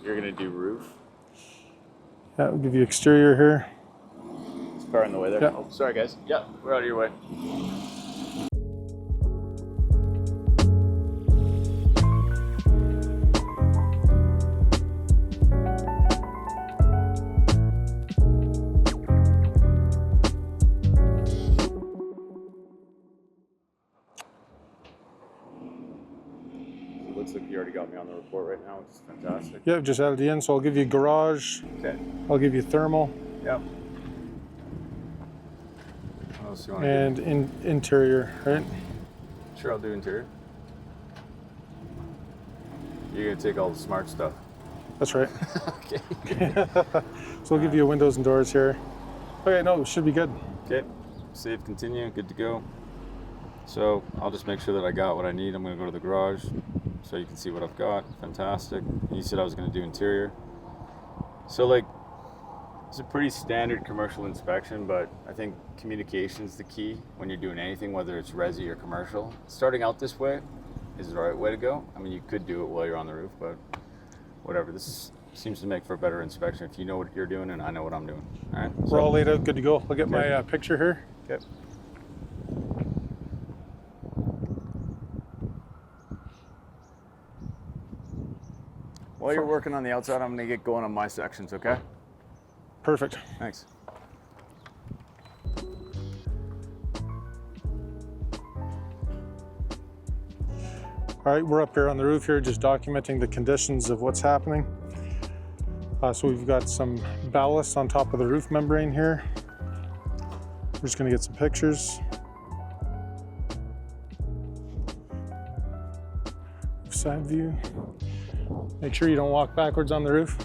You're gonna do roof. Yeah, we'll give you exterior here. Is car in the way there? Yeah. Oh, sorry guys. Yeah, we're out of your way. Looks like you already got me on the report right now, which is fantastic. Yeah, just added the in, so I'll give you garage. Okay. I'll give you thermal. Yep. What else do you want and to do? Interior, right? Sure, I'll do interior. You're gonna take all the smart stuff. That's right. Okay. So I'll give you windows and doors here. Okay, no, it should be good. Okay. Save, continue, good to go. So I'll just make sure that I got what I need. I'm gonna go to the garage so you can see what I've got. Fantastic. You said I was gonna do interior. So like, it's a pretty standard commercial inspection, but I think communication's the key when you're doing anything, whether it's resi or commercial. Starting out this way is the right way to go. I mean, you could do it while you're on the roof, but whatever. Seems to make for a better inspection if you know what you're doing and I know what I'm doing. All right. We're all laid out, good to go. I'll get my picture here. Okay. While you're working on the outside, I'm gonna get going on my sections, okay? Perfect. Thanks. All right, we're up here on the roof here, just documenting the conditions of what's happening. So we've got some ballast on top of the roof membrane here. We're just gonna get some pictures. Side view. Make sure you don't walk backwards on the roof.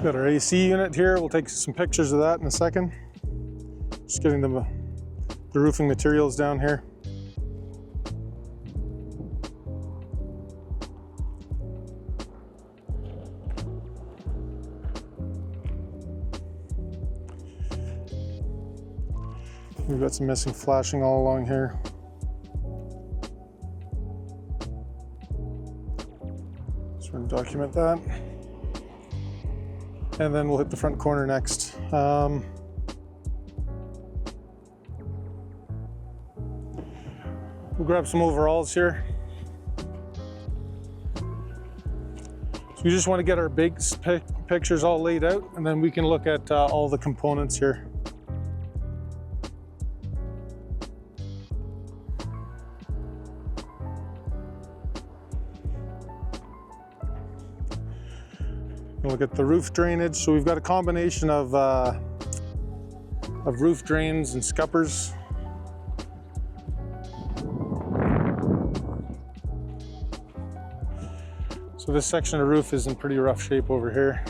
Got our AC unit here. We'll take some pictures of that in a second. Just getting the roofing materials down here. We've got some missing flashing all along here. So we're going to document that. And then we'll hit the front corner next. We'll grab some overalls here. So we just want to get our big pictures all laid out, and then we can look at all the components here. Look at the roof drainage. So we've got a combination of roof drains and scuppers. So this section of roof is in pretty rough shape over here.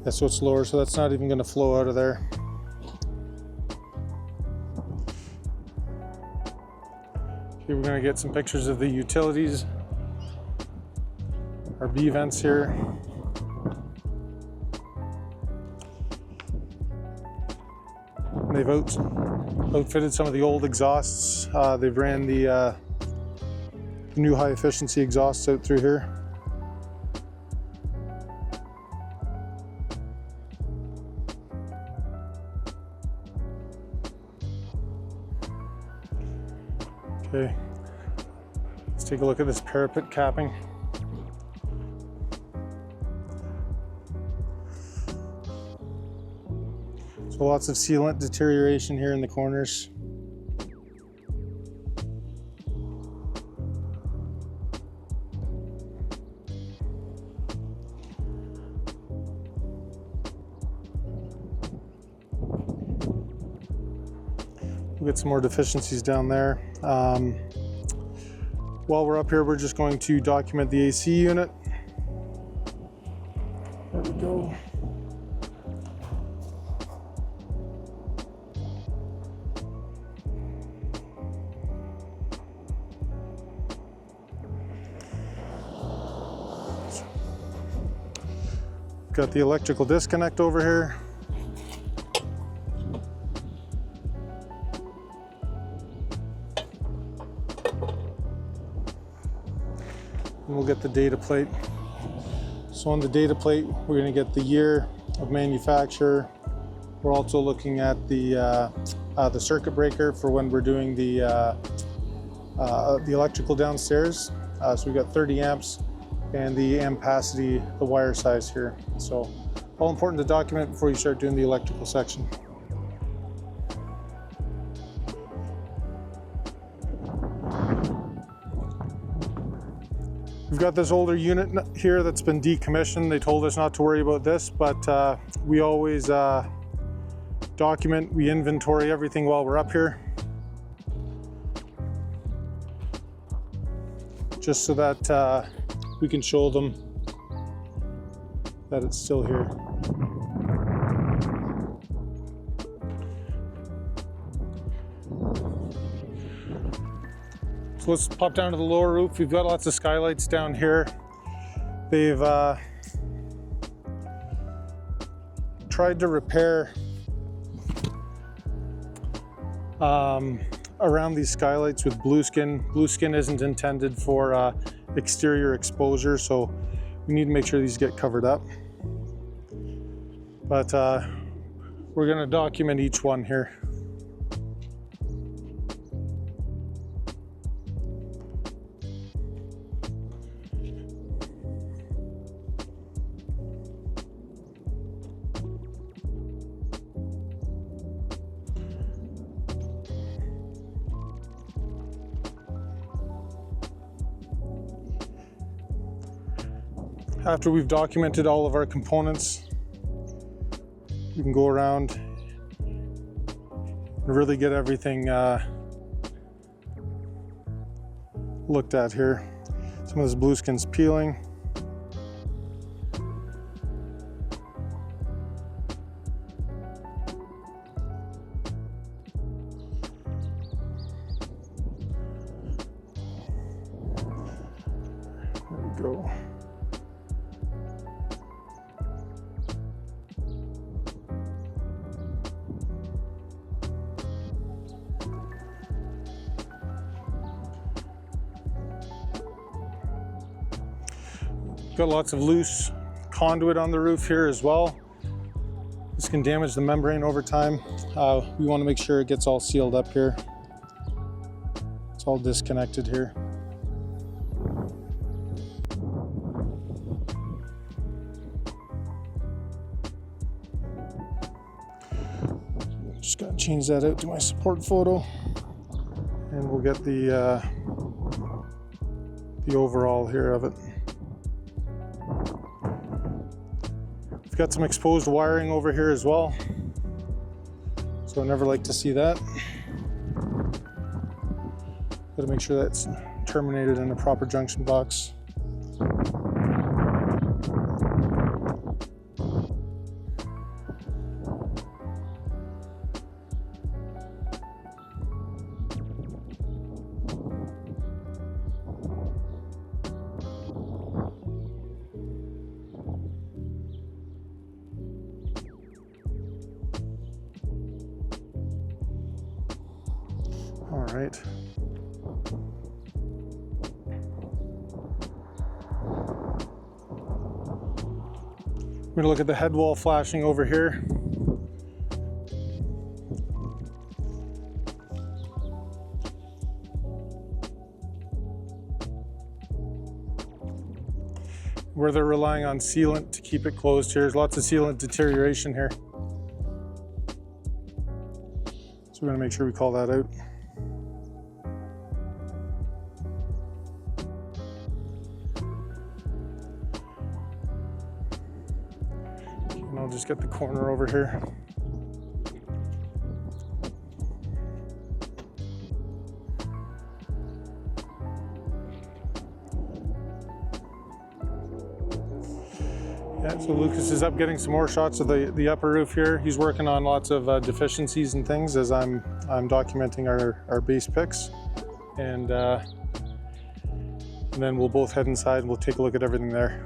Yeah, so it's lower, so that's not even going to flow out of there. Okay, we're going to get some pictures of the utilities, our B vents here. They've outfitted some of the old exhausts. They've ran the new high efficiency exhausts out through here. Okay, let's take a look at this parapet capping. So lots of sealant deterioration here in the corners. We'll get some more deficiencies down there. While we're up here, we're just going to document the AC unit. There we go. Got the electrical disconnect over here. And we'll get the data plate. So on the data plate, we're going to get the year of manufacture. We're also looking at the circuit breaker for when we're doing the electrical downstairs. So we've got 30 amps and the ampacity, the wire size here. So all important to document before you start doing the electrical section. We've got this older unit here that's been decommissioned. They told us not to worry about this, but we always document, we inventory everything while we're up here, just so that we can show them that it's still here. So let's pop down to the lower roof. We've got lots of skylights down here. They've tried to repair around these skylights with blue skin. Blue skin isn't intended for exterior exposure, so we need to make sure these get covered up. But we're going to document each one here. After we've documented all of our components, we can go around and really get everything looked at here. Some of this blue skin's peeling. There we go. Got lots of loose conduit on the roof here as well. This can damage the membrane over time. We want to make sure it gets all sealed up here. It's all disconnected here. Just gotta change that out to my support photo, and we'll get the overall here of it. We've got some exposed wiring over here as well, so I never like to see that. Got to make sure that's terminated in a proper junction box. All right. We're gonna look at the head wall flashing over here. Where they're relying on sealant to keep it closed here. There's lots of sealant deterioration here. So we're gonna make sure we call that out. And I'll just get the corner over here. Yeah, so Lucas is up getting some more shots of the upper roof here. He's working on lots of deficiencies and things as I'm documenting our base pics. And then we'll both head inside and we'll take a look at everything there.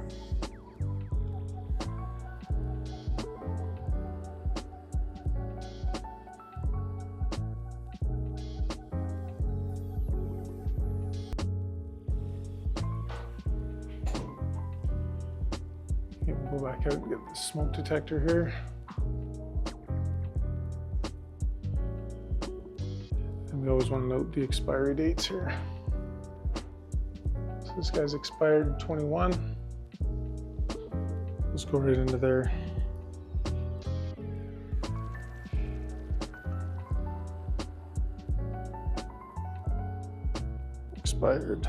Go back out and get the smoke detector here. And we always want to note the expiry dates here. So this guy's expired in 21. Let's go right into there. Expired.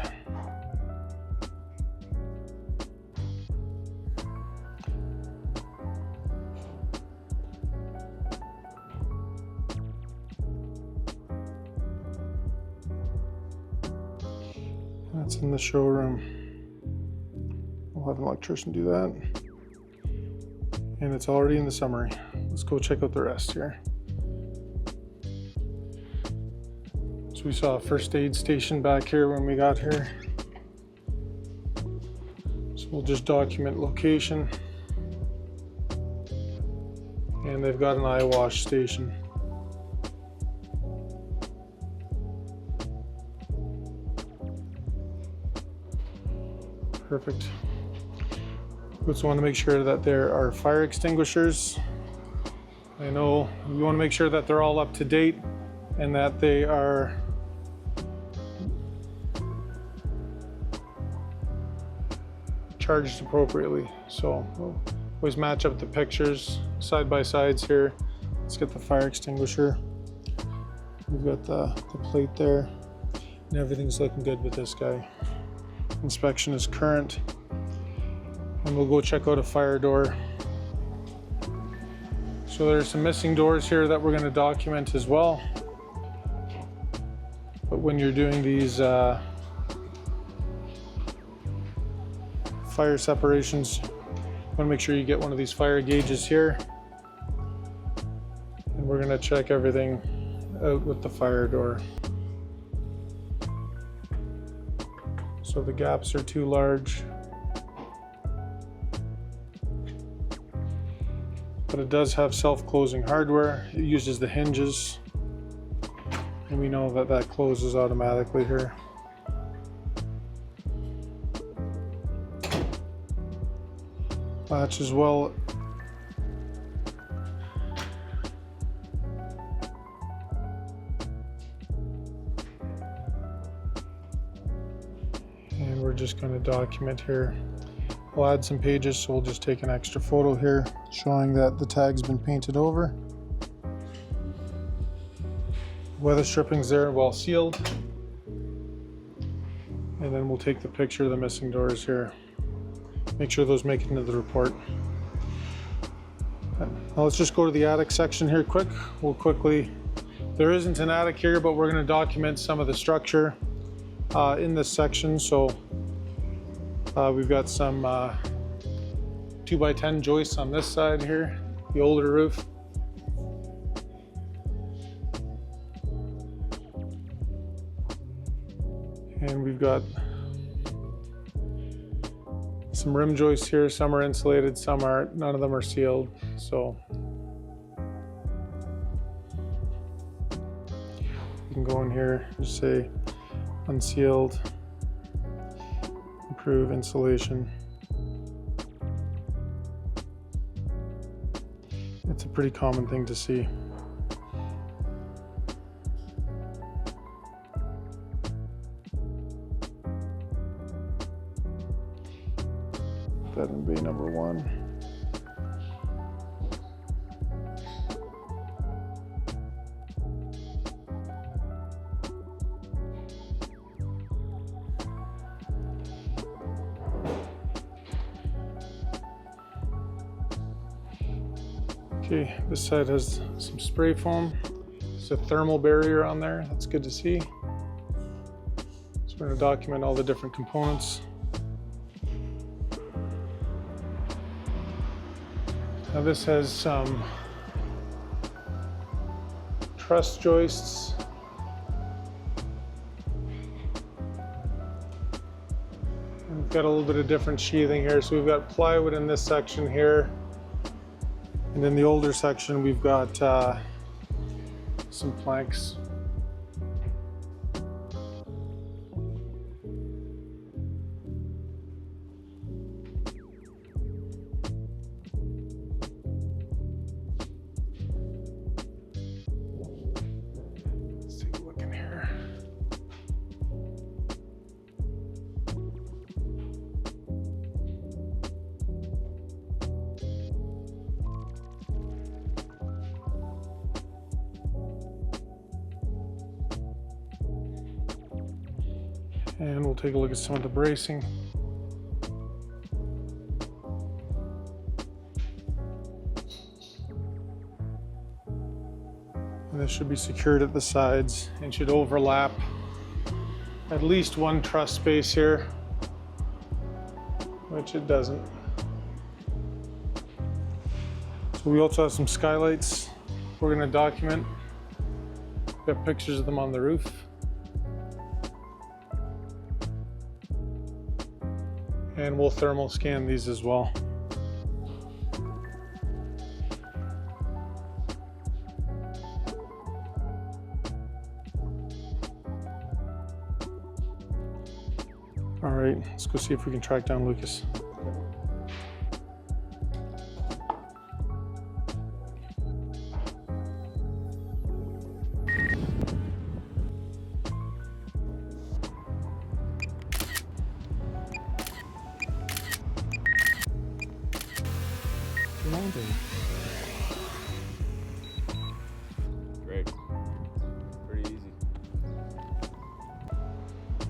That's in the showroom. We'll have an electrician do that. And it's already in the summary. Let's go check out the rest here. So we saw a first aid station back here when we got here. So we'll just document location. And they've got an eye wash station. Perfect. We just want to make sure that there are fire extinguishers. I know we want to make sure that they're all up to date and that they are charged appropriately. So we'll always match up the pictures side by sides here. Let's get the fire extinguisher. We've got the plate there and everything's looking good with this guy. Inspection is current. And we'll go check out a fire door. So there's some missing doors here that we're going to document as well. But when you're doing these fire separations, you want to make sure you get one of these fire gauges here. And we're going to check everything out with the fire door. So the gaps are too large. But it does have self-closing hardware. It uses the hinges. And we know that that closes automatically here. Latch as well. And we're just going to document here. We'll add some pages, so we'll just take an extra photo here showing that the tag's been painted over. Weather stripping's there well sealed. And then we'll take the picture of the missing doors here. Make sure those make it into the report. Now let's just go to the attic section here quick. We'll quickly, there isn't an attic here, but we're going to document some of the structure in this section. So we've got some 2x10 joists on this side here, the older roof. And we've got some rim joists here. Some are insulated, some aren't. None of them are sealed. So you can go in here and just say unsealed. Improve insulation. It's a pretty common thing to see. That in bay number 1. Okay, this side has some spray foam. There's a thermal barrier on there. That's good to see. So we're going to document all the different components. Now this has some truss joists. And we've got a little bit of different sheathing here. So we've got plywood in this section here. And in the older section, we've got some planks. And we'll take a look at some of the bracing. And this should be secured at the sides and should overlap at least one truss space here, which it doesn't. So we also have some skylights we're going to document. We've got pictures of them on the roof. And we'll thermal scan these as well. All right, let's go see if we can track down Lucas. Great. Pretty easy.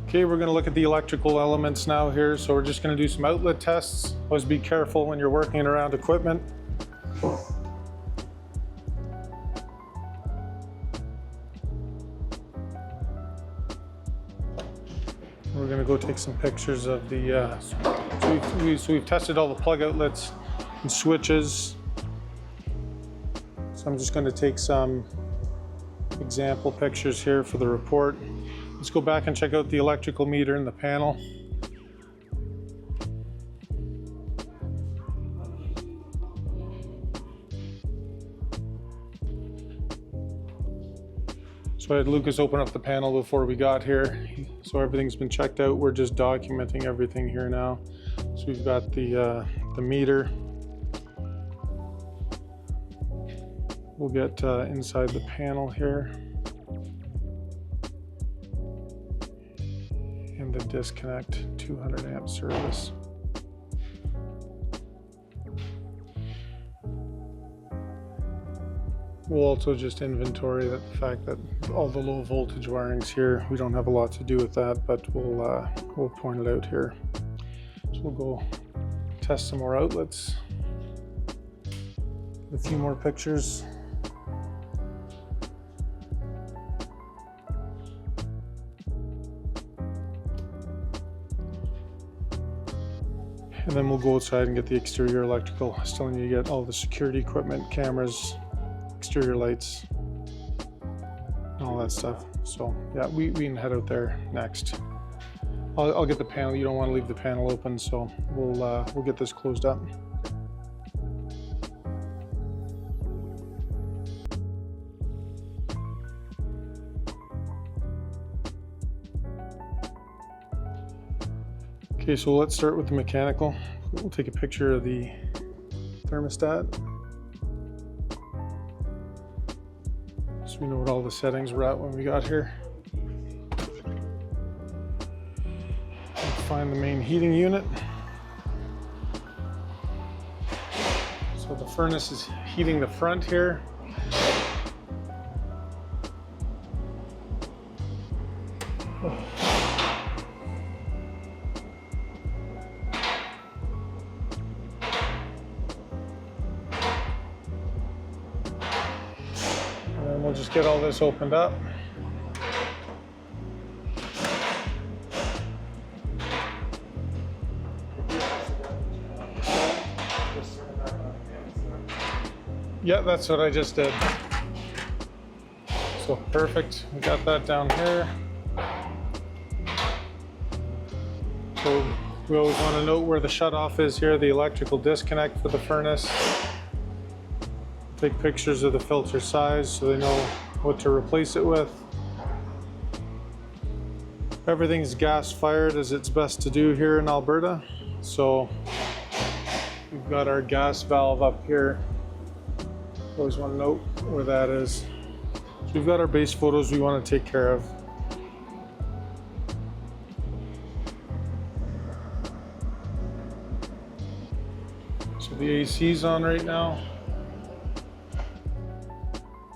Okay, we're going to look at the electrical elements now here. So we're just going to do some outlet tests. Always be careful when you're working around equipment. We're going to go take some pictures of the, so we've tested all the plug outlets and switches. So I'm just going to take some example pictures here for the report. Let's go back and check out the electrical meter in the panel. So I had Lucas open up the panel before we got here. So everything's been checked out. We're just documenting everything here now. So we've got the meter. We'll get inside the panel here. And the disconnect 200 amp service. We'll also just inventory the fact that all the low voltage wiring's here. We don't have a lot to do with that, but we'll point it out here. So we'll go test some more outlets. A few more pictures. And then we'll go outside and get the exterior electrical. I was telling you, get all the security equipment, cameras, exterior lights, and all that stuff. So yeah, we can head out there next. I'll get the panel. You don't want to leave the panel open, so we'll get this closed up. Okay, so let's start with the mechanical. We'll take a picture of the thermostat. So we know what all the settings were at when we got here. We'll find the main heating unit. So the furnace is heating the front here. We'll just get all this opened up. Yeah, that's what I just did. So perfect, we got that down here. So we always want to note where the shutoff is here, the electrical disconnect for the furnace. Take pictures of the filter size so they know what to replace it with. Everything's gas fired as it's best to do here in Alberta. So we've got our gas valve up here. Always want to note where that is. So we've got our base photos we want to take care of. So the AC's on right now.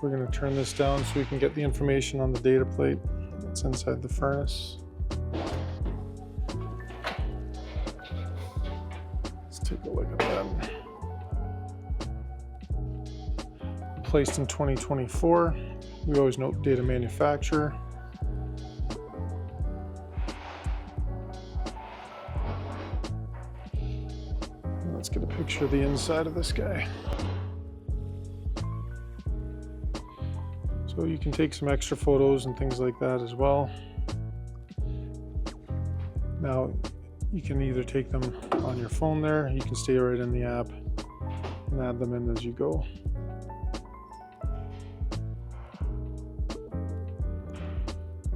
We're going to turn this down so we can get the information on the data plate that's inside the furnace. Take a look at that. Placed in 2024. We always note date of manufacturer. Let's get a picture of the inside of this guy. So you can take some extra photos and things like that as well. Now, you can either take them on your phone there, you can stay right in the app and add them in as you go.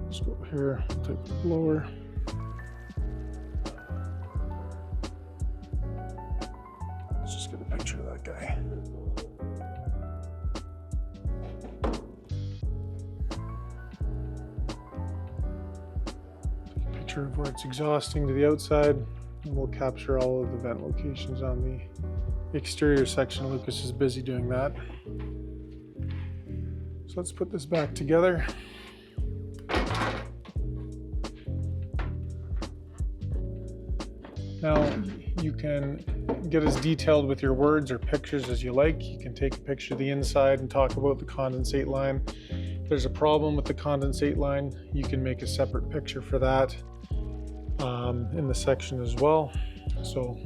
Let's go here, type the blower. Let's just get a picture of that guy. Picture of where it's exhausting to the outside, and we'll capture all of the vent locations on the exterior section. Lucas is busy doing that. So let's put this back together. Now you can get as detailed with your words or pictures as you like. You can take a picture of the inside and talk about the condensate line. If there's a problem with the condensate line, you can make a separate picture for that in the section as well. So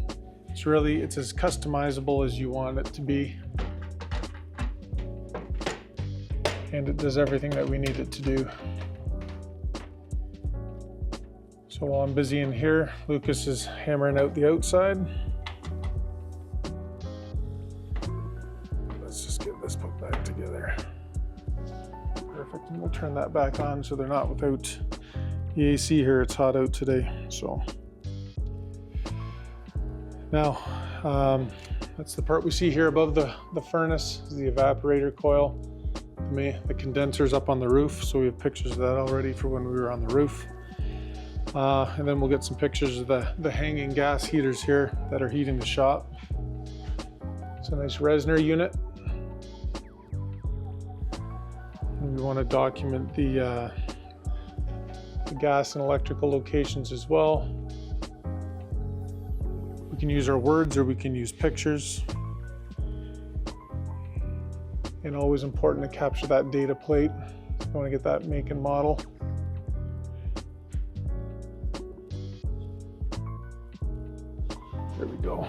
it's as customizable as you want it to be. And it does everything that we need it to do. So while I'm busy in here, Lucas is hammering out the outside. Let's just get this put back together. Perfect, and we'll turn that back on so they're not without the AC here. It's hot out today, so. Now, that's the part we see here above the furnace, is the evaporator coil. The condenser's up on the roof, so we have pictures of that already for when we were on the roof. And then we'll get some pictures of the hanging gas heaters here that are heating the shop. It's a nice Resner unit. And we want to document the gas and electrical locations as well. We can use our words or we can use pictures. And always important to capture that data plate. You want to get that make and model. There we go.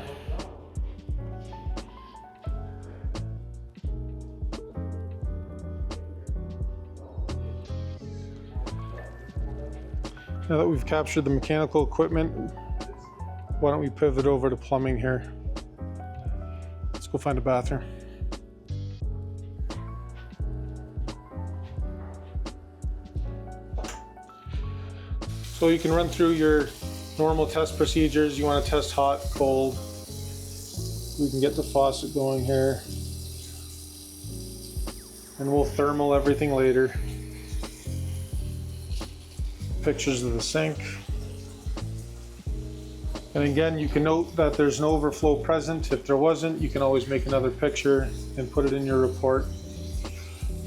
Now that we've captured the mechanical equipment, why don't we pivot over to plumbing here? Let's go find a bathroom. So you can run through your normal test procedures. You want to test hot, cold. We can get the faucet going here. And we'll thermal everything later. Pictures of the sink. And again, you can note that there's no overflow present. If there wasn't, you can always make another picture and put it in your report.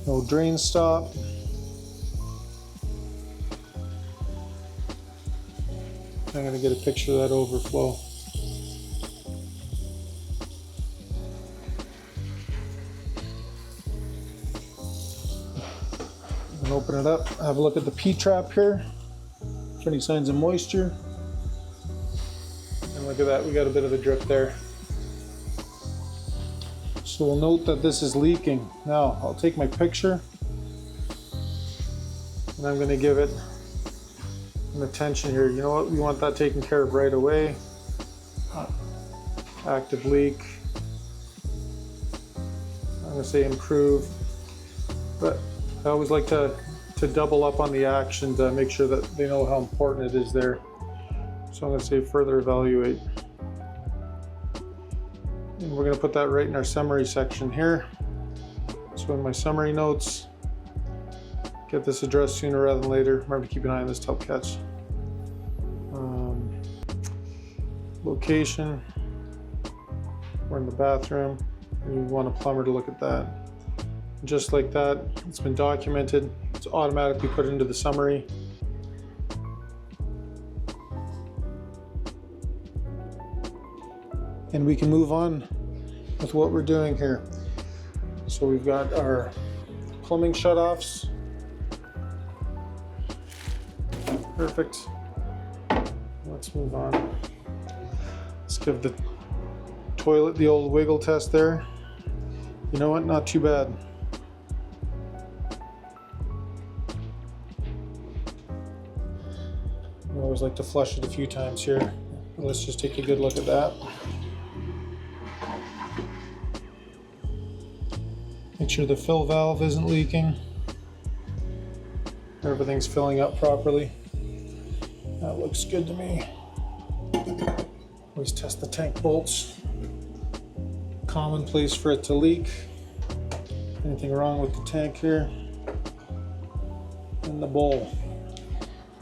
No drain stop. I'm going to get a picture of that overflow. And open it up, have a look at the P-trap here for any signs of moisture. And look at that, we got a bit of a drip there. So we'll note that this is leaking. Now I'll take my picture and I'm going to give it some attention here. You know what, we want that taken care of right away. Active leak. I'm going to say improve, but I always like to double up on the action to make sure that they know how important it is there. So I'm going to say further evaluate. And we're going to put that right in our summary section here. So in my summary notes, get this addressed sooner rather than later. Remember to keep an eye on this top catch. Location. We're in the bathroom. And we want a plumber to look at that. Just like that, it's been documented. It's automatically put into the summary. and we can move on with what we're doing here. So we've got our plumbing shutoffs. Perfect. Let's move on. Let's give the toilet the old wiggle test there. You know what? Not too bad. I always like to flush it a few times here. Let's just take a good look at that. Make sure the fill valve isn't leaking. Everything's filling up properly. That looks good to me. Always test the tank bolts. Common place for it to leak. Anything wrong with the tank here? And the bowl.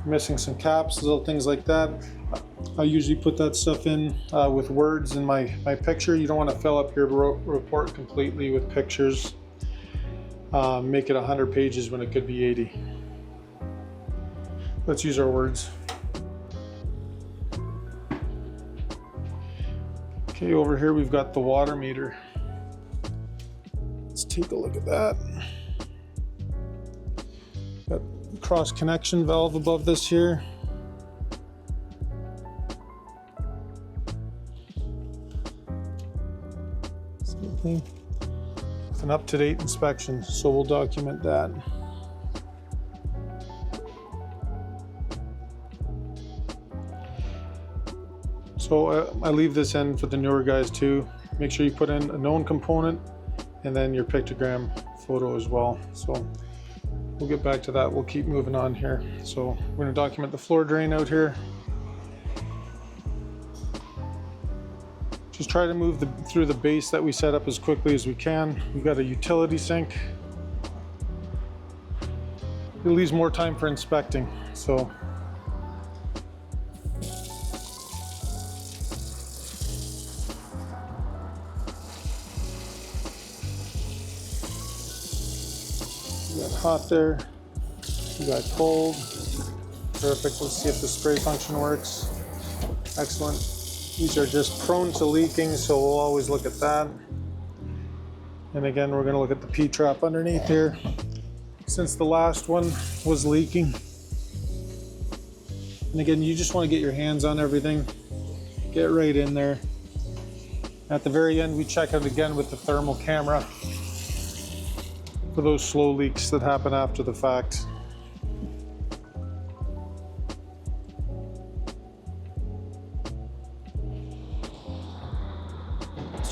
Missing some caps, little things like that. I usually put that stuff in with words in my picture. You don't want to fill up your report completely with pictures. Make it 100 pages when it could be 80. Let's use our words. Okay, over here we've got the water meter. Let's take a look at that. Got a cross connection valve above this here. Same thing. With an up-to-date inspection, so we'll document that. So I leave this in for the newer guys too. Make sure you put in a known component and then your pictogram photo as well. So we'll get back to that. We'll keep moving on here. So we're going to document the floor drain out here. Just try to move through the base that we set up as quickly as we can. We've got a utility sink. It leaves more time for inspecting. So we got hot there. We got cold. Perfect. Let's see if the spray function works. Excellent. These are just prone to leaking, so we'll always look at that. And again, we're going to look at the P-trap underneath here. Since the last one was leaking. And again, you just want to get your hands on everything. Get right in there. At the very end, we check it again with the thermal camera for those slow leaks that happen after the fact.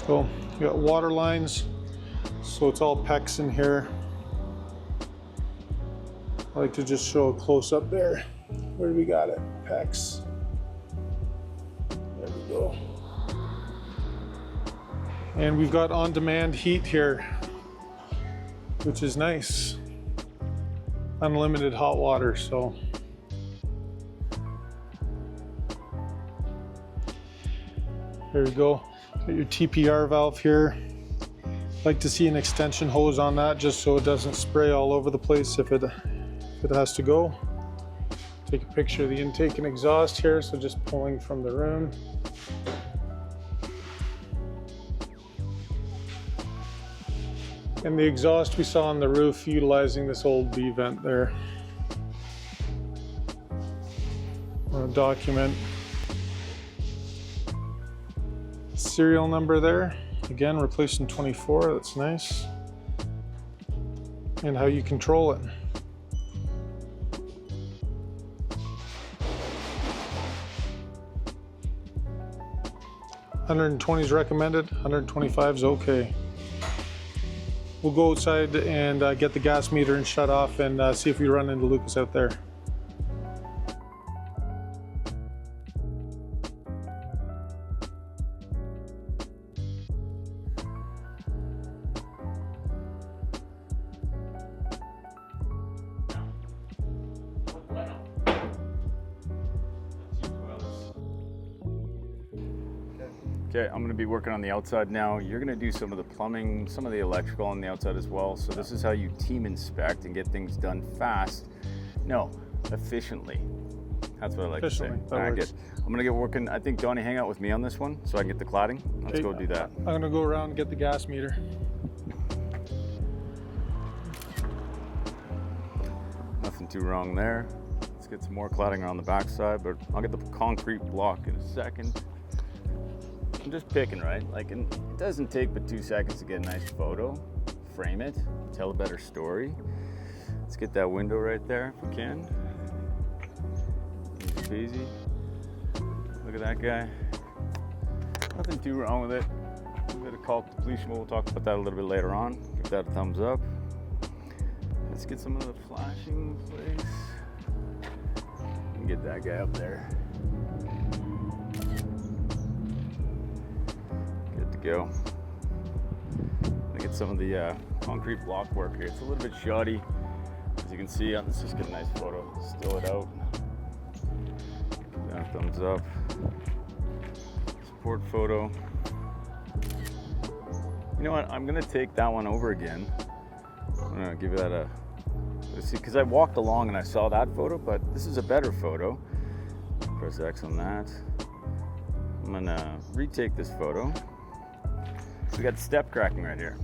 So we got water lines, so it's all PEX in here. I like to just show a close up there. Where do we got it? PEX. There we go. And we've got on-demand heat here, which is nice. Unlimited hot water, so. There we go. Got your TPR valve here. Like to see an extension hose on that just so it doesn't spray all over the place if it has to go. Take a picture of the intake and exhaust here, so just pulling from the room. And the exhaust we saw on the roof utilizing this old B vent there. Document serial number there. Again, replacing 24, that's nice. And how you control it. $120 is recommended, 125 is okay. We'll go outside and get the gas meter and shut off and see if we run into Lucas out there. Okay, I'm gonna be working on the outside now. You're gonna do some of the plumbing, some of the electrical on the outside as well. So this is how you team inspect and get things done fast. No, efficiently. That's what I like to say. Efficiently, that All right, works. good. I'm gonna get working. I think Donnie, hang out with me on this one so I can get the cladding. Let's Okay, go do that. I'm gonna go around and get the gas meter. Nothing too wrong there. Let's get some more cladding around the backside, but I'll get the concrete block in a second. I'm just picking, right? Like, and it doesn't take but 2 seconds to get a nice photo, frame it, tell a better story. Let's get that window right there if we can. Easy peasy. Look at that guy. Nothing too wrong with it. A bit of caulk depletion, but we'll talk about that a little bit later on. Give that a thumbs up. Let's get some of the flashing in place. And get that guy up there. Good to go. I get some of the concrete block work here. It's a little bit shoddy. As you can see, let's just get a nice photo. Still it out. Give that a thumbs up. Support photo. You know what? I'm gonna take that one over again. I'm gonna give that a see, because I walked along and I saw that photo, but this is a better photo. Press X on that. I'm gonna retake this photo. We got step cracking right here.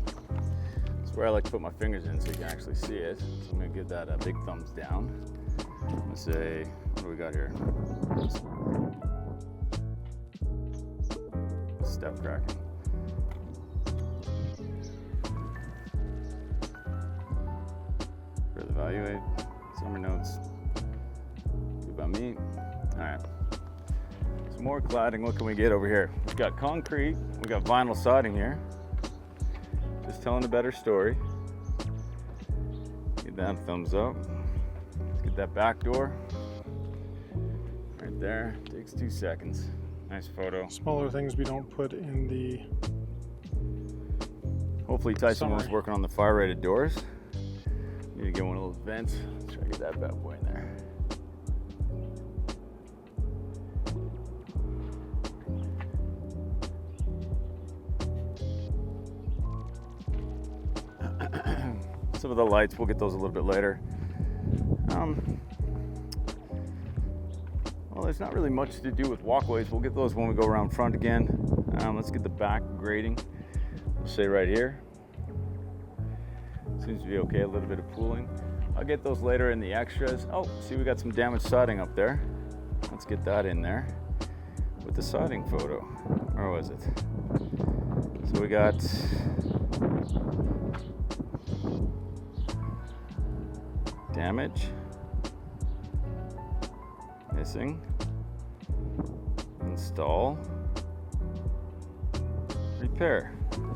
That's where I like to put my fingers in so you can actually see it. So I'm gonna give that a big thumbs down. I'm gonna say, what do we got here? Step cracking. Further evaluate. Summary notes. Good about me. All right. Some more cladding. What can we get over here? We've got concrete. We got vinyl siding here. Just telling a better story. Give that a thumbs up. Let's get that back door. Right there. Takes 2 seconds. Nice photo. Smaller things we don't put in the Hopefully Tyson was summary. working on the fire rated doors. Need to get one of those vents. Let's try to get that bad boy in there. Some of the lights, we'll get those a little bit later. Well, there's not really much to do with walkways. We'll get those when we go around front again. Let's get the back grading. We'll say right here. Seems to be okay, a little bit of pooling. I'll get those later in the extras. Oh, see, we got some damaged siding up there. Let's get that in there with the siding photo. Where was it? So we got damage, missing, install, repair. So I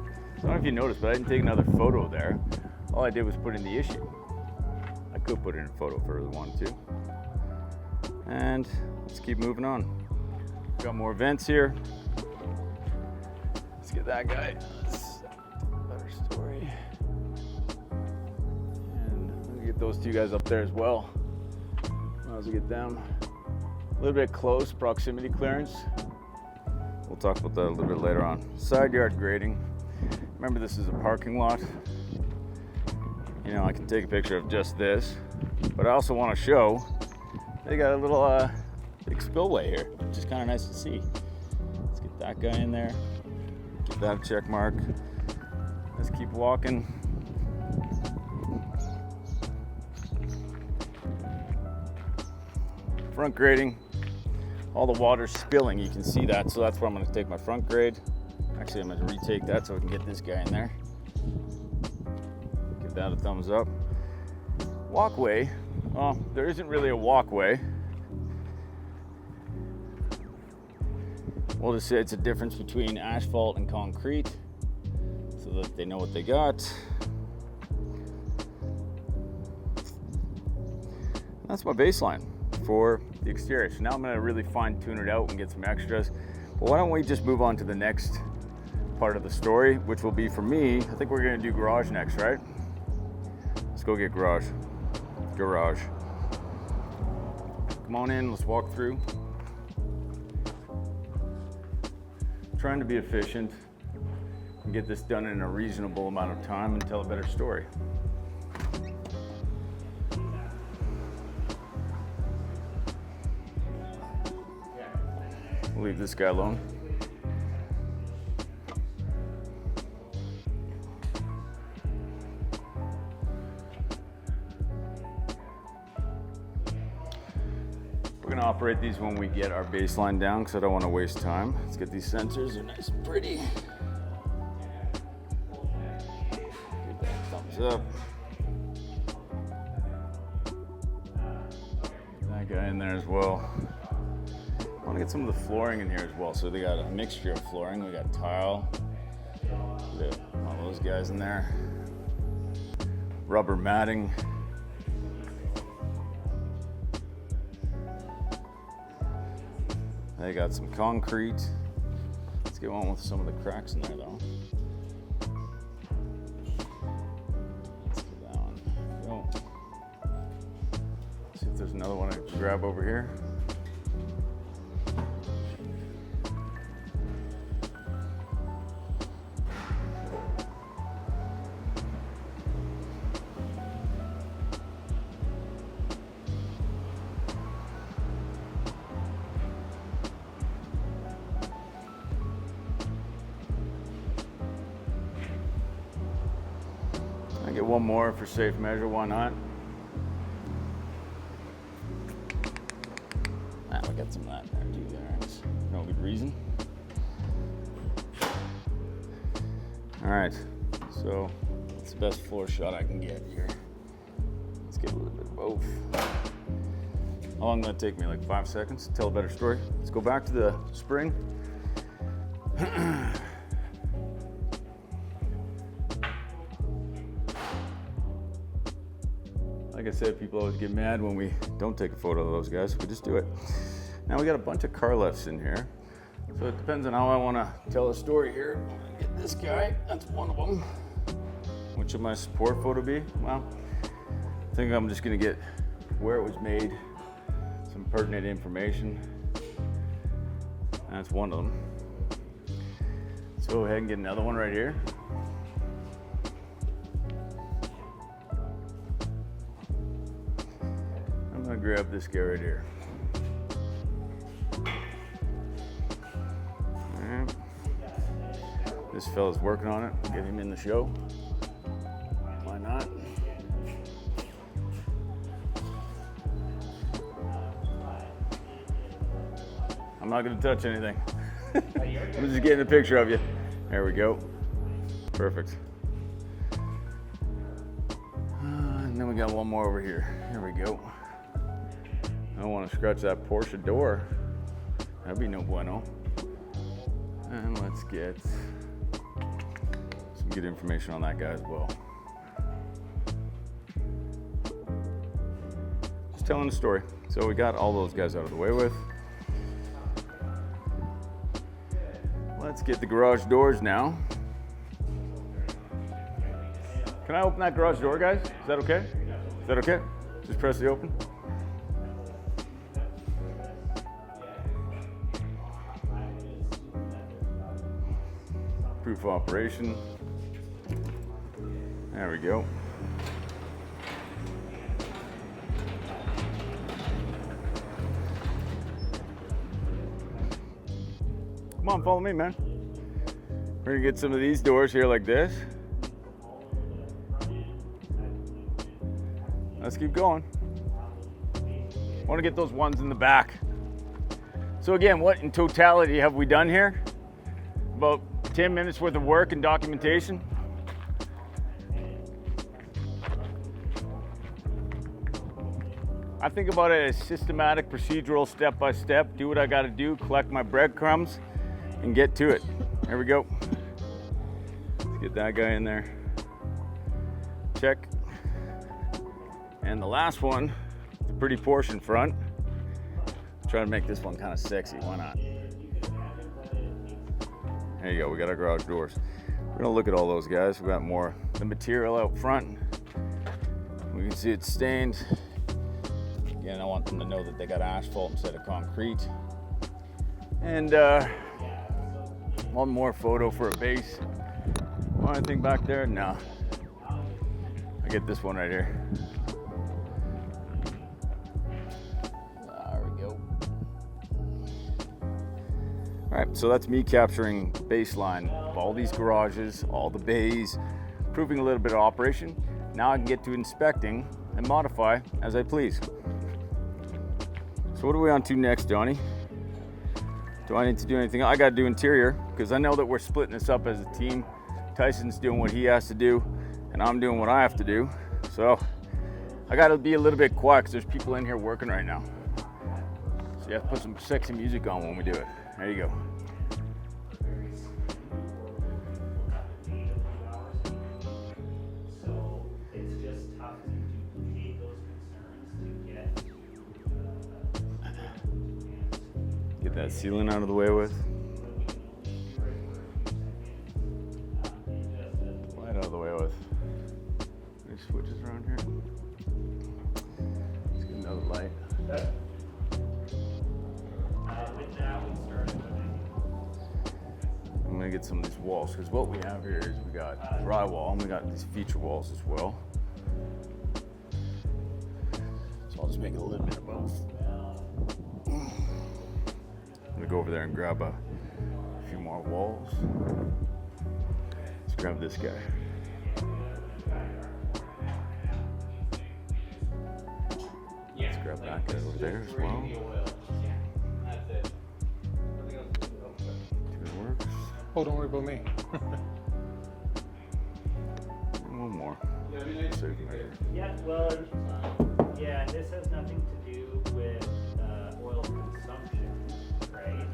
don't know if you noticed, but I didn't take another photo there. All I did was put in the issue. I could put in a photo if I really wanted to. And let's keep moving on. Got more vents here. Let's get that guy. Better story. And I'm gonna get those two guys up there as well. Might as well get them. A little bit close proximity clearance. We'll talk about that a little bit later on. Side yard grading. Remember, this is a parking lot. You know, I can take a picture of just this, but I also want to show they got a little big spillway here, which is kind of nice to see. Let's get that guy in there. Give that a check mark. Let's keep walking. Front grading. All the water's spilling, you can see that, so that's where I'm going to take my front grade. Actually, I'm going to retake that so I can get this guy in there. Give that a thumbs up. Walkway. Well, there isn't really a walkway. We'll just say it's a difference between asphalt and concrete so that they know what they got. That's my baseline for the exterior. So now I'm going to really fine tune it out and get some extras. But why don't we just move on to the next part of the story, which will be for me. I think we're going to do garage next, right? Let's go get garage. Garage. Come on in, let's walk through. Trying to be efficient and get this done in a reasonable amount of time and tell a better story. We'll leave this guy alone. We're gonna operate these when we get our baseline down because I don't want to waste time. Let's get these sensors, they're nice and pretty. Give that a thumbs up. Get that guy in there as well. I want to get some of the flooring in here as well. So they got a mixture of flooring. We got tile. We got all those guys in there. Rubber matting. They got some concrete. Let's get one with some of the cracks in there though. Let's get that one. Go. See if there's another one I can grab over here. Get one more for safe measure, why not? We got some of that there too there. No good reason. All right, so it's the best floor shot I can get here. Let's get a little bit of both. How long did that take me? Like 5 seconds to tell a better story? Let's go back to the spring. Like I said, people always get mad when we don't take a photo of those guys. We just do it. Now we got a bunch of car lefts in here. So it depends on how I want to tell a story here. I'm gonna get this guy, that's one of them. What should my support photo be? Well, I think I'm just gonna get where it was made, some pertinent information. That's one of them. Let's go ahead and get another one right here. I'm gonna grab this guy right here. Alright. This fella's working on it. Get him in the show. Why not? I'm not gonna touch anything. I'm just getting a picture of you. There we go. Perfect. And then we got one more over here. Here we go. I don't want to scratch that Porsche door. That'd be no bueno. And let's get some good information on that guy as well. Just telling a story. So we got all those guys out of the way with. Let's get the garage doors now. Can I open that garage door, guys? Is that okay? Is that okay? Just press the open. Proof of operation. There we go. Come on, follow me, man. We're gonna get some of these doors here like this. Let's keep going. I want to get those ones in the back. So again, what in totality have we done here? About 10 minutes worth of work and documentation. I think about it as systematic, procedural, step by step. Do what I got to do, collect my breadcrumbs, and get to it. There we go. Let's get that guy in there. Check. And the last one, the pretty Porsche in front. Try to make this one kind of sexy, why not? There you go, we got our garage doors. We're gonna look at all those guys. We got more, the material out front. We can see it's stained. Again, I want them to know that they got asphalt instead of concrete. And one more photo for a base. Want anything back there? No. I get this one right here. There we go. All right, so that's me capturing baseline of all these garages, all the bays, proving a little bit of operation. Now I can get to inspecting and modify as I please. So what are we on to next, Johnny? Do I need to do anything? I got to do interior, because I know that we're splitting this up as a team. Tyson's doing what he has to do, and I'm doing what I have to do. So I got to be a little bit quiet because there's people in here working right now. So you have to put some sexy music on when we do it. There you go. So it's just tough to duplicate those concerns to Get that ceiling out of the way with. Light out of the way with. Any switches around here? Let's get another light. with that, we started with I'm gonna get some of these walls, because what we have here is we got drywall and we got these feature walls as well. So I'll just make it a little bit of both. I'm gonna go over there and grab a few more walls. Let's grab this guy. Let's grab that guy over there as well. Two works. Oh, don't worry about me. And one more. Save measure. Yeah, well, yeah, this has nothing to do with oil consumption, right?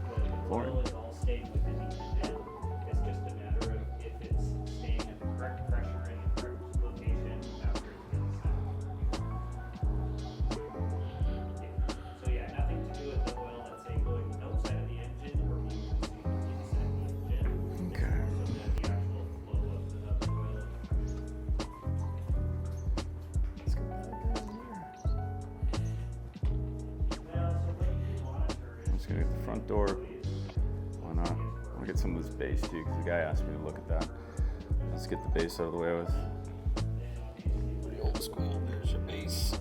The oil is all staying within the engine. It's just a matter of if it's staying at the correct pressure and the correct location after it's been set. So yeah, nothing to do with the oil, let's say, going outside of the engine or being consumed inside the engine. Okay. So that the actual flow of the oil. Let's get that guy in there. Well, so what you can monitor is I'm just gonna get the front door. Why not? I'll get some of this base too, because the guy asked me to look at that. Let's get the base out of the way with. Pretty old school. There's your base.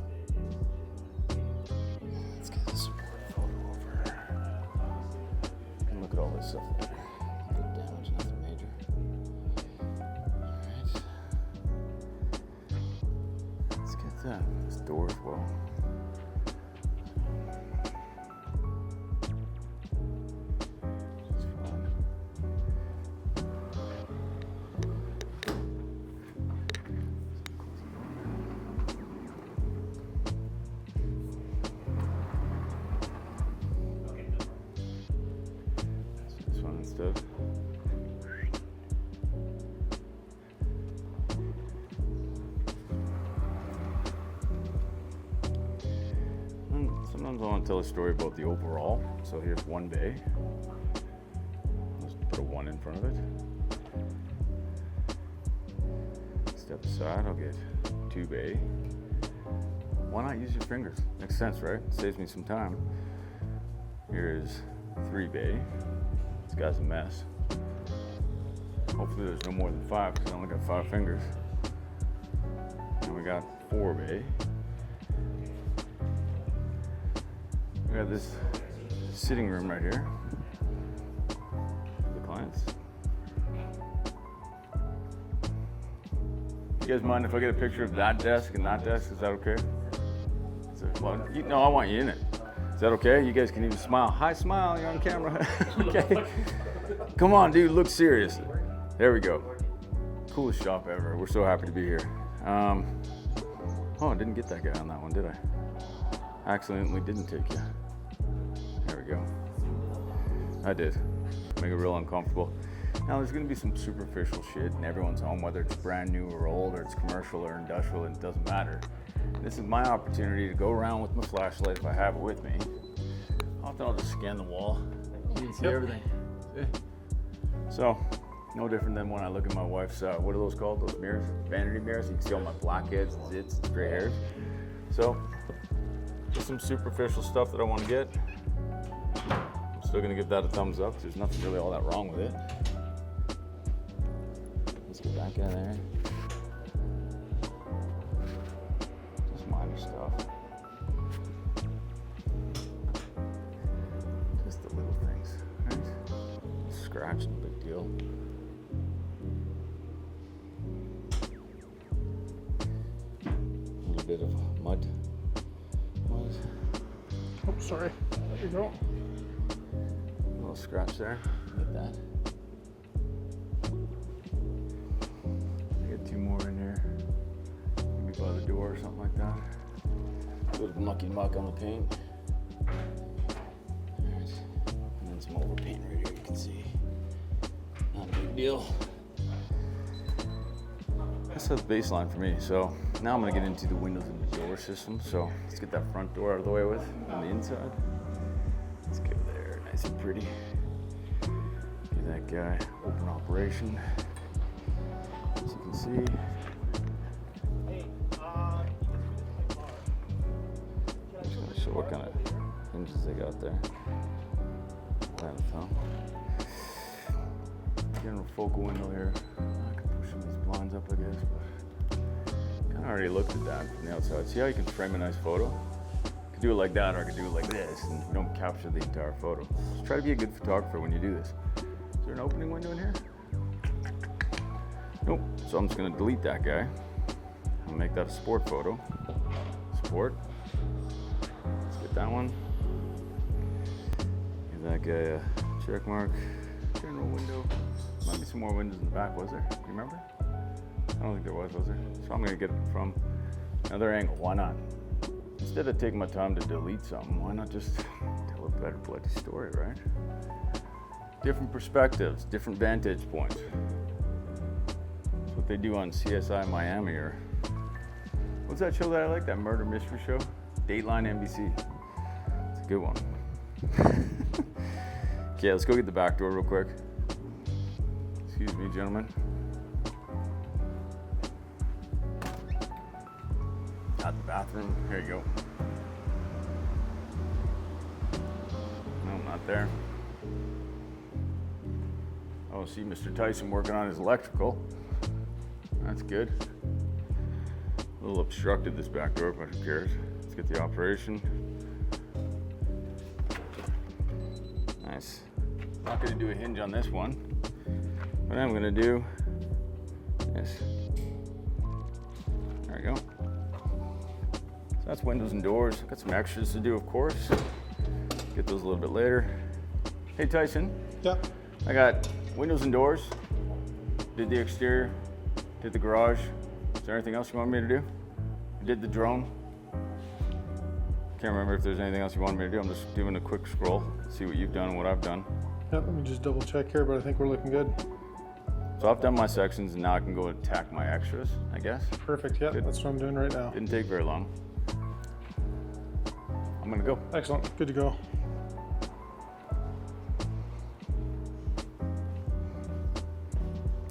Let's get the support photo over. And look at all this stuff later. Nothing damage, nothing major. Alright. Let's get that. This door as well. It's fine. This one instead. Sometimes I want to tell a story about the overall. So here's one bay. Let's put a 1 in front of it. Step aside, I'll get 2 bay. Why not use your fingers? Makes sense, right? Saves me some time. Here's 3 bay. This guy's a mess. Hopefully there's no more than 5, because I only got 5 fingers. And we got 4 bay. We got this sitting room right here for the clients. You guys mind if I get a picture of that desk and that desk? Is that okay? No, I want you in it. Is that okay? You guys can even smile. Hi, smile. You're on camera. Okay. Come on, dude. Look serious. There we go. Coolest shop ever. We're so happy to be here. Oh, I didn't get that guy on that one, did I? Accidentally didn't take you. There we go. I did. Make it real uncomfortable. Now there's gonna be some superficial shit in everyone's home, whether it's brand new or old, or it's commercial or industrial, it doesn't matter. This is my opportunity to go around with my flashlight if I have it with me. Often I'll just scan the wall. You can see everything. See? So, no different than when I look at my wife's, what are those called? Those mirrors? Vanity mirrors. You can see all my blackheads, zits, and gray hairs. So, just some superficial stuff that I want to get. I'm still going to give that a thumbs up. There's nothing really all that wrong with it. Let's get that guy there. Just minor stuff. Just the little things, right? scratch, no big deal. A little bit of mud. Oh, sorry. There you go. A little scratch there. Get that. Get 2 more in here. Maybe by the door or something like that. A little mucky muck on the paint. Alright. And then some overpaint right here, you can see. Not a big deal. That's the baseline for me. So now I'm gonna get into the windows and the door system. So let's get that front door out of the way with on the inside. Let's go there, nice and pretty. Give that guy open operation. As you can see. Just gonna show what kind of hinges they got there. Kind of fun. General focal window here. I can push some of these blinds up, I guess, but kind of already looked at that from the outside. See how you can frame a nice photo? I could do it like that, or I could do it like this, and you don't capture the entire photo. Just try to be a good photographer when you do this. Is there an opening window in here? Nope. So I'm just gonna delete that guy. I'll make that a sport photo. Sport. Let's get that one. Give that guy a check mark. General window. Might be some more windows in the back, was there? Do you remember? I don't think there was there? So I'm gonna get it from another angle. Why not? Instead of taking my time to delete something, why not just tell a better bloody story, right? Different perspectives, different vantage points. That's what they do on CSI Miami, or what's that show that I like? That murder mystery show? Dateline NBC. It's a good one. Okay, let's go get the back door real quick. Excuse me, gentlemen. At the bathroom. Here you go. No, not there. Oh, see Mr. Tyson working on his electrical. That's good. A little obstructed, this back door, but who cares? Let's get the operation. Nice. Not gonna do a hinge on this one. What I'm gonna do is, there we go. So that's windows and doors. Got some extras to do, of course. Get those a little bit later. Hey Tyson. Yeah. I got windows and doors. Did the exterior. Did the garage. Is there anything else you want me to do? I did the drone. Can't remember if there's anything else you wanted me to do. I'm just doing a quick scroll, see what you've done and what I've done. Yeah, let me just double check here, but I think we're looking good. So I've done my sections, and now I can go attack my extras, I guess. Perfect, yeah, Good. that's what I'm doing right now. Didn't take very long. I'm gonna go. Excellent, good to go.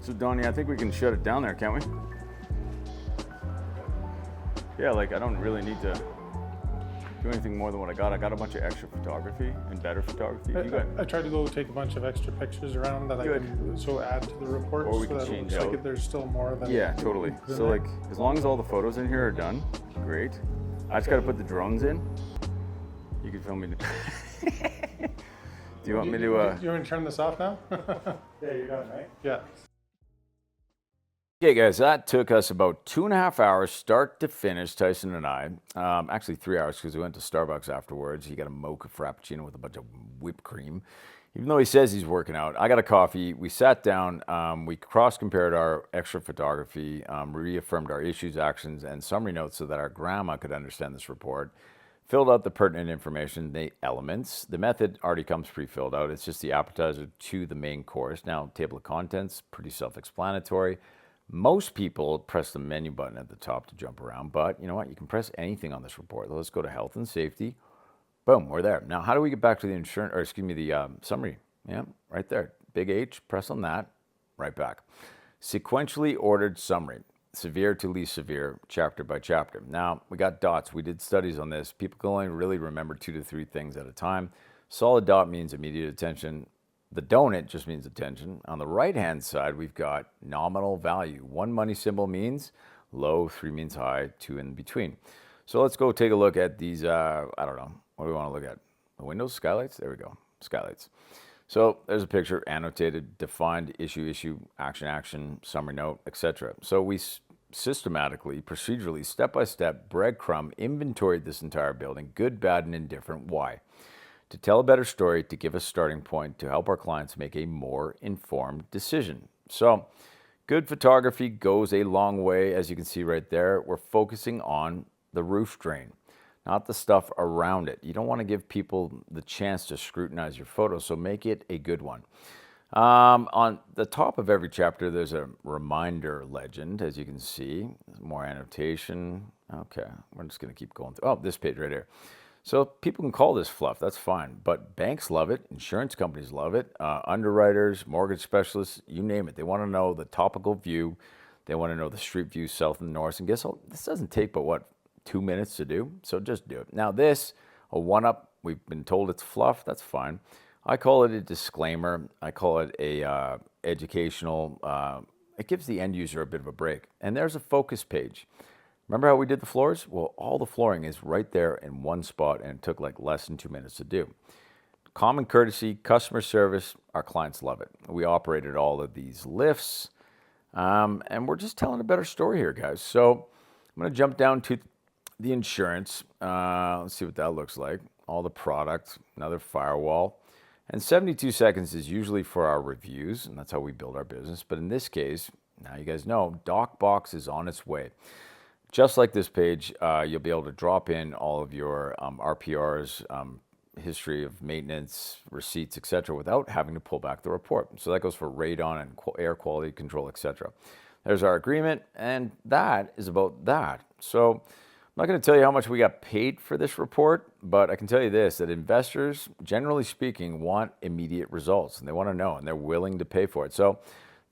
So Donnie, I think we can shut it down there, can't we? Yeah, like I don't really need to do anything more than what I got. I got a bunch of extra photography and better photography. You got, I tried to go take a bunch of extra pictures around that Good. I can so add to the report, Or we so can that it change looks out. like there's still more than yeah, totally. than So that. like, as long as all the photos in here are done, great. I just gotta put the drones in. You can film me. Do you want me to? You want me to turn this off now? Yeah, you're done, right? Yeah. Okay, guys, that took us about 2.5 hours, start to finish, Tyson and I. Actually, 3 hours because we went to Starbucks afterwards. He got a mocha frappuccino with a bunch of whipped cream. Even though he says he's working out, I got a coffee. We sat down. We cross-compared our extra photography, reaffirmed our issues, actions, and summary notes so that our grandma could understand this report. Filled out the pertinent information, the elements. The method already comes pre-filled out. It's just the appetizer to the main course. Now, table of contents, pretty self-explanatory. Most people press the menu button at the top to jump around, but you know what? You can press anything on this report. Let's go to health and safety. Boom, we're there. Now, how do we get back to the insurance, or excuse me, the summary? Yeah, right there. Big H, press on that, right back. Sequentially ordered summary, severe to least severe, chapter by chapter. Now, we got dots. We did studies on this. People can only really remember 2 to 3 things at a time. Solid dot means immediate attention. The donut just means attention. On the right-hand side, we've got nominal value. 1 money symbol means low, 3 means high, 2 in between. So let's go take a look at these, I don't know, what do we want to look at? The windows, skylights? There we go, skylights. So there's a picture, annotated, defined, issue, action, summary note, etc. So we systematically, procedurally, step-by-step, breadcrumb, inventoried this entire building, good, bad, and indifferent. Why? To tell a better story, to give a starting point, to help our clients make a more informed decision. So good photography goes a long way. As you can see right there, we're focusing on the roof drain, not the stuff around it. You don't want to give people the chance to scrutinize your photo, so make it a good one. On the top of every chapter, there's a reminder legend, as you can see. More annotation. Okay, we're just going to keep going through. Oh, this page right here. So people can call this fluff, that's fine. But banks love it, insurance companies love it, underwriters, mortgage specialists, you name it. They want to know the topical view. They want to know the street view, south and north. And guess what? This doesn't take but, what, 2 minutes to do? So just do it. Now this, a one-up, we've been told it's fluff, that's fine. I call it a disclaimer. I call it a educational, it gives the end user a bit of a break. And there's a focus page. Remember how we did the floors? Well, all the flooring is right there in one spot, and it took like less than 2 minutes to do. Common courtesy, customer service, our clients love it. We operated all of these lifts, and we're just telling a better story here, guys. So I'm going to jump down to the insurance. Let's see what that looks like. All the product, another firewall. And 72 seconds is usually for our reviews, and that's how we build our business. But in this case, now you guys know, DocBox is on its way. Just like this page, you'll be able to drop in all of your RPRs, history of maintenance, receipts, etc., without having to pull back the report. So that goes for radon and air quality control, etc. There's our agreement, and that is about that. So I'm not going to tell you how much we got paid for this report, but I can tell you this, that investors, generally speaking, want immediate results, and they want to know, and they're willing to pay for it. So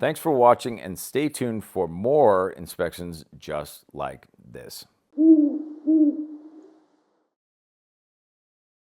thanks for watching, and stay tuned for more inspections just like this.